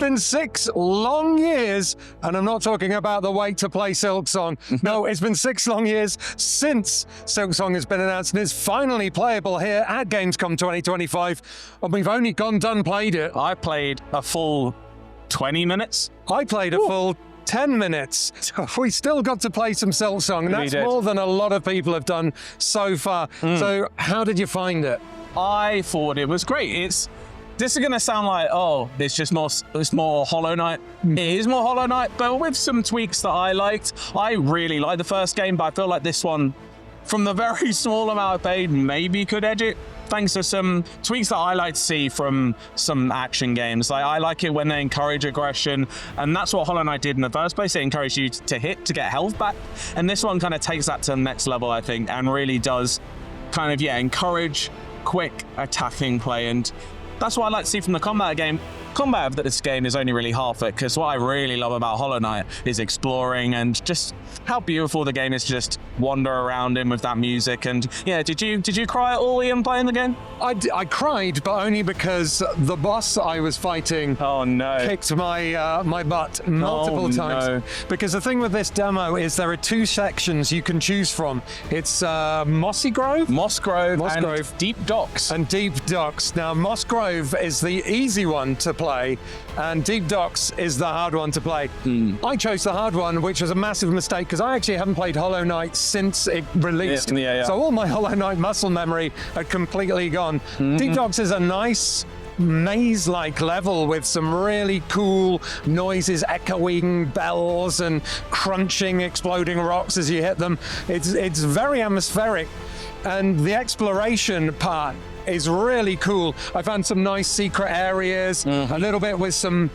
been 6 long years, and I'm not talking about the wait to play Silksong. No, it's been 6 long years since Silksong has been announced and is finally playable here at Gamescom 2025, and we've only done played it. I played a full 20 minutes. I played a full 10 minutes. We still got to play some Silksong, and that's more than a lot of people have done so far. So how did you find it? I thought it was great. This is going to sound like, oh, it's more Hollow Knight. It is more Hollow Knight, but with some tweaks that I liked. I really liked the first game, but I feel like this one, from the very small amount I paid, maybe could edge it, thanks to some tweaks that I like to see from some action games. Like, I like it when they encourage aggression, and that's what Hollow Knight did in the first place. It encouraged you to hit, to get health back, and this one kind of takes that to the next level, I think, and really does kind of, encourage quick attacking play, and that's what I like to see from the combat game. Combat of this game is only really half it, because what I really love about Hollow Knight is exploring and just how beautiful the game is to just wander around in with that music. And yeah, did you cry at all, Ian, playing the game? I cried, but only because the boss I was fighting kicked my my butt multiple times. Because the thing with this demo is there are 2 sections you can choose from. It's Moss Grove, and Deep Docks. And Deep Docks. Now, Moss Grove is the easy one to play, and Deep Docks is the hard one to play. I chose the hard one, which was a massive mistake, because I actually haven't played Hollow Knight since it released. So all my Hollow Knight muscle memory had completely gone. Deep Docks is a nice maze-like level with some really cool noises, echoing bells and crunching, exploding rocks as you hit them. It's very atmospheric, and the exploration part is really cool. I found some nice secret areas, a little bit with some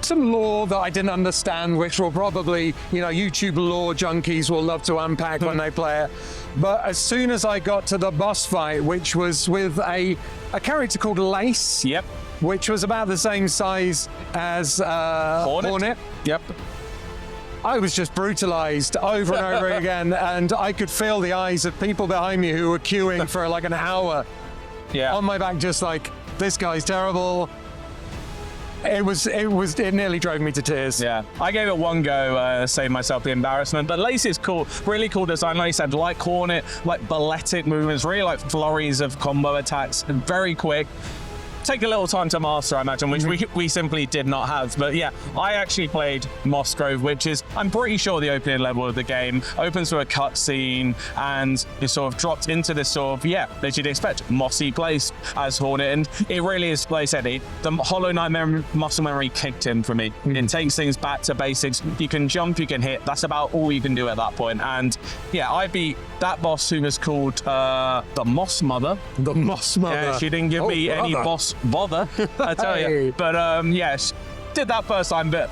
lore that I didn't understand, which will probably, YouTube lore junkies will love to unpack when they play it. But as soon as I got to the boss fight, which was with a character called Lace, which was about the same size as Hornet. I was just brutalized over and over again, and I could feel the eyes of people behind me who were queuing for like an hour on my back, just like, this guy's terrible. It nearly drove me to tears. Yeah, I gave it one go, save myself the embarrassment. But Lace is cool, really cool design. Like you said, like Hornet, like balletic movements, really like flurries of combo attacks, and very quick. Take a little time to master, I imagine, which we simply did not have. But yeah, I actually played Moss Grove, which is, I'm pretty sure, the opening level of the game. Opens with a cutscene, and you sort of dropped into this sort of, as you'd expect, mossy place as Hornet. And it really is, like I said, the Hollow Knight muscle memory kicked in for me. It takes things back to basics. You can jump, you can hit. That's about all you can do at that point. And yeah, I beat that boss, who was called the Moss Mother. The Moss Mother. Yeah, she didn't give me any boss bother, I tell you. But yes, did that first time, but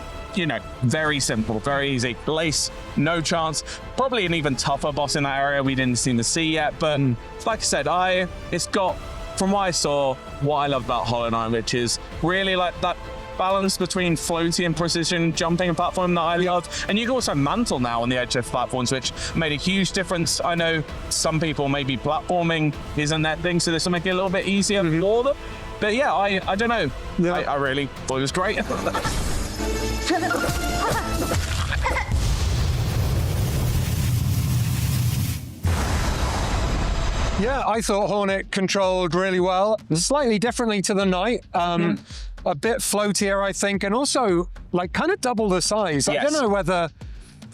very simple, very easy. Lace, no chance. Probably an even tougher boss in that area we didn't seem to see yet. But like I said, it's got, from what I saw, what I love about Hollow Knight, which is really like that balance between floaty and precision jumping and platform that I love. And you can also mantle now on the edge of platforms, which made a huge difference. I know some people, maybe platforming isn't that thing, so this will make it a little bit easier for them. But yeah, I don't know. Yeah. I really thought it was great. Yeah, I thought Hornet controlled really well, slightly differently to the Knight. A bit floatier, I think, and also like kind of double the size. I don't know whether,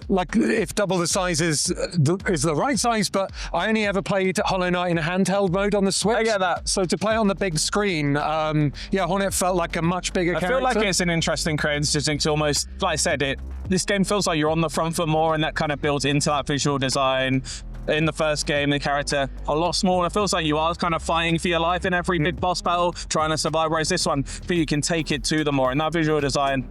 like, if double the size is the right size, but I only ever played Hollow Knight in handheld mode on the Switch. I get that. So to play on the big screen, Hornet felt like a much bigger character. I feel like it's an interesting coincidence. It's almost, like I said, this game feels like you're on the front foot more, and that kind of builds into that visual design. In the first game, the character a lot smaller. It feels like you are kind of fighting for your life in every big boss battle, trying to survive, whereas this one, you can take it to them more. In that visual design,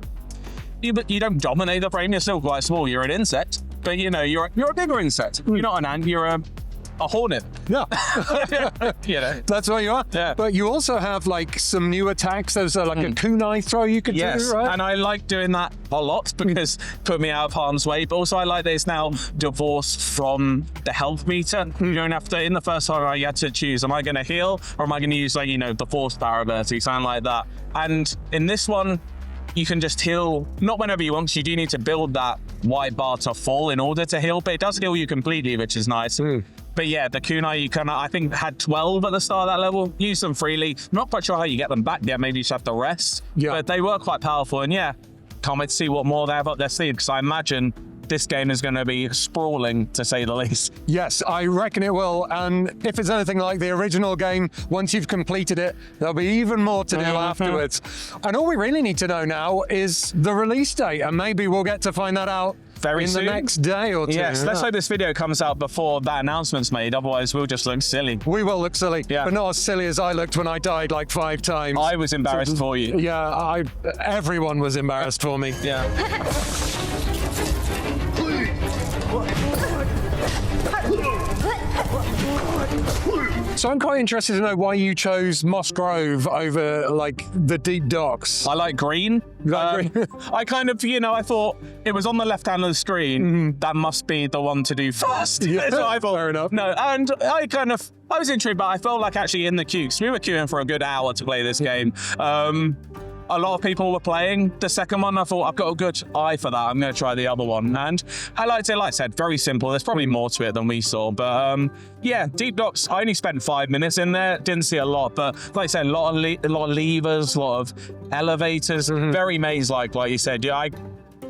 you don't dominate the frame, you're still quite small. You're an insect, but you're a bigger insect. You're not an ant, you're a Hornet. Yeah. You know. That's what you are. Yeah. But you also have like some new attacks. There's like a kunai throw you could do, right? And I like doing that a lot because put me out of harm's way. But also I like that it's now divorced from the health meter. You don't have to, in the first time you had to choose, am I going to heal or am I going to use like, you know, the force power ability, something like that. And in this one, you can just heal, not whenever you want, you do need to build that white bar to full in order to heal, but it does heal you completely, which is nice. But yeah, the kunai, you can, I think, had 12 at the start of that level. Use them freely. Not quite sure how you get them back yet. Maybe you just have to rest. Yeah. But they were quite powerful. And yeah, can't wait to see what more they have up their sleeve, because I imagine this game is going to be sprawling, to say the least. Yes, I reckon it will. And if it's anything like the original game, once you've completed it, there'll be even more to do afterwards. And all we really need to know now is the release date. And maybe we'll get to find that out very soon. The next day or two. Yes, let's hope this video comes out before that announcement's made. Otherwise, we'll just look silly. We will look silly, but not as silly as I looked when I died like 5 times. I was embarrassed for you. Yeah, everyone was embarrassed for me. Yeah. So I'm quite interested to know why you chose Moss Grove over like the Deep Docks. I like green. Green? I kind of, you know, I thought it was on the left hand of the screen. That must be the one to do first. Yeah, so I thought, fair enough. No, and I was intrigued, but I felt like actually in the queue, because we were queuing for a good hour to play this game. A lot of people were playing the second one. I thought, I've got a good eye for that. I'm going to try the other one. And I liked it, like I said, very simple. There's probably more to it than we saw. But yeah, Deep Docks, I only spent 5 minutes in there. Didn't see a lot. But like I said, a lot of levers, a lot of elevators. Very maze-like you said. Yeah, I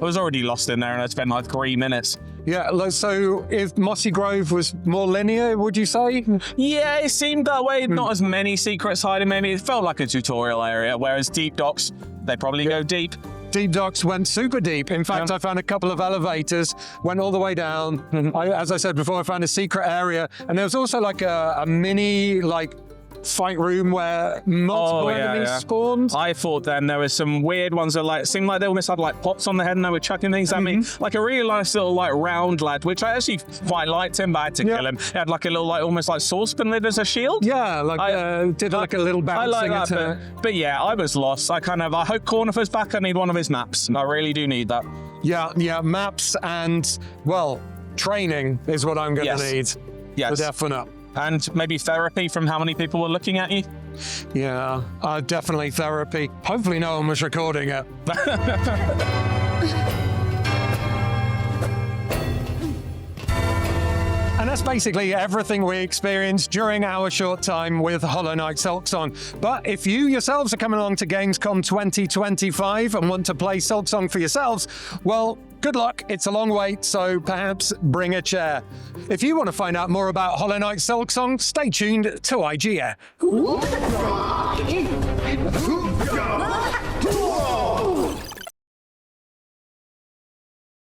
was already lost in there and I spent like 3 minutes. Yeah, so if Mossy Grove was more linear, would you say? Yeah, it seemed that way. Not as many secrets hiding, maybe. It felt like a tutorial area, whereas Deep Docks, they probably go deep. Deep Docks went super deep. In fact, I found a couple of elevators, went all the way down. As I said before, I found a secret area. And there was also like a mini, fight room where multiple enemies spawned. I thought then there was some weird ones that seemed like they almost had pots on the head and they were chucking things at me. Like a really nice little round lad, which I actually quite liked him, but I had to kill him. He had like a little almost like saucepan lid as a shield. Yeah, did like a little bouncing I like that, but yeah, I was lost. I hope Cornifer's back. I need one of his maps. I really do need that. Yeah, maps and, well, training is what I'm going to need. Yes. For definite. And maybe therapy from how many people were looking at you? Yeah, definitely therapy. Hopefully no one was recording it. And that's basically everything we experienced during our short time with Hollow Knight Silksong. But if you yourselves are coming along to Gamescom 2025 and want to play Silksong for yourselves, well, good luck. It's a long wait, so perhaps bring a chair. If you want to find out more about Hollow Knight Silksong, stay tuned to IGN.